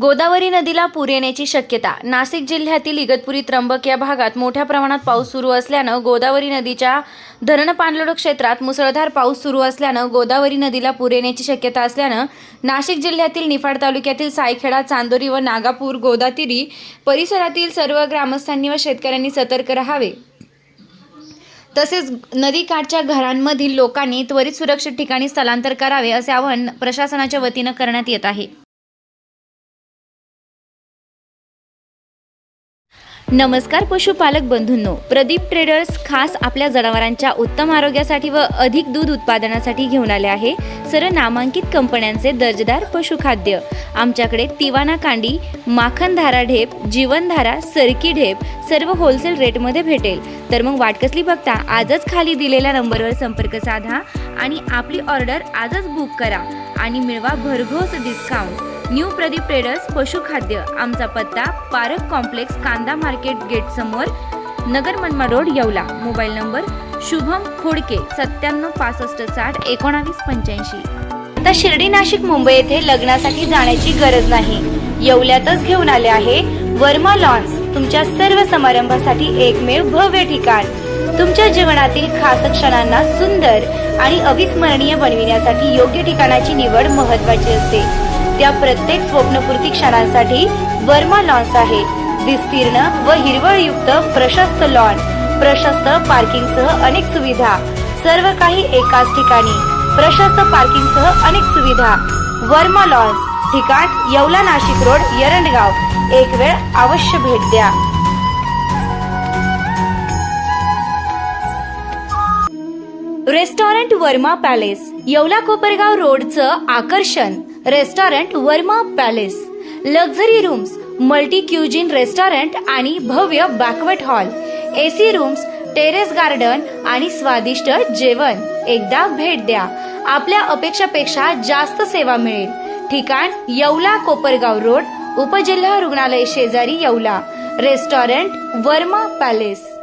गोदावरी नदीला पूर येण्याची शक्यता. नाशिक जिल्ह्यातील इगतपुरी त्र्यंबक या भागात मोठ्या प्रमाणात पाऊस सुरू असल्यानं गोदावरी नदीच्या धरण पाणलोट क्षेत्रात मुसळधार पाऊस सुरू असल्यानं गोदावरी नदीला पूर येण्याची शक्यता असल्यानं नाशिक जिल्ह्यातील निफाड तालुक्यातील सायखेडा, चांदोरी व नागापूर गोदातीरी परिसरातील सर्व ग्रामस्थांनी व शेतकऱ्यांनी सतर्क राहावे. तसेच नदीकाठच्या घरांमधील लोकांनी त्वरित सुरक्षित ठिकाणी स्थलांतर करावे असे आवाहन प्रशासनाच्या वतीनं करण्यात येत आहे. नमस्कार पशुपालक बंधूंनो, प्रदीप ट्रेडर्स खास आपल्या जनावरांच्या उत्तम आरोग्यासाठी व अधिक दूध उत्पादनासाठी घेऊन आले आहे सर्व नामांकित कंपन्यांचे दर्जेदार पशुखाद्य. आमच्याकडे तिवाना कांडी, माखनधारा ढेप, जीवनधारा, सरकी ढेप सर्व होलसेल रेटमध्ये भेटेल. तर मग वाट कसली बघता, आजच खाली दिलेल्या नंबरवर संपर्क साधा आणि आपली ऑर्डर आजच बुक करा आणि मिळवा भरघोस डिस्काउंट. न्यू प्रदीप ट्रेडर्स पशुखाद्य. आमचा पत्ता पारक कॉम्प्लेक्स, कांदा मार्केट गेट समोर, Nagar Manmad road, Yeola. Mobile number Shubham Khodke 9765601985. आता शिर्डी, नाशिक, मुंबई येथे लग्नासाठी जाण्याची गरज नाही. येवल्यातच घेऊन आले आहे वर्मा लॉन्स. तुमच्या सर्व समारंभासाठी एकमेव भव्य ठिकाण. तुमच्या जीवनातील खास क्षणांना सुंदर आणि अविस्मरणीय बनविण्यासाठी योग्य ठिकाणाची निवड महत्त्वाची असते. त्या प्रत्येक स्वप्नपूर्ती क्षणांसाठी वर्मा लॉन्स आहे. विस्तीर्ण व हिरवळयुक्त प्रशस्त लॉन, प्रशस्त पार्किंगसह अनेक सुविधा, सर्व काही एकाच ठिकाणी. प्रशस्त पार्किंगसह अनेक सुविधा. वर्मा लॉन्स, ठिकाण येवला, नाशिक रोड, एरंडगाव. एक वेळ अवश्य भेट द्या. रेस्टॉरंट वर्मा पॅलेस, येवला कोपरगाव रोडचं आकर्षण. Restaurant Verma palace. Luxury rooms, multi cuisine restaurant आणि भव्य banquet hall, AC rooms, terrace garden आणि स्वादिष्ट जेवण. एकदा भेट द्या. आपल्या अपेक्षापेक्षा जास्त सेवा मिळेल. ठिकाण येवला कोपरगाव रोड, उपजिल्हा रुग्णालय शेजारी, येवला. Restaurant Verma palace.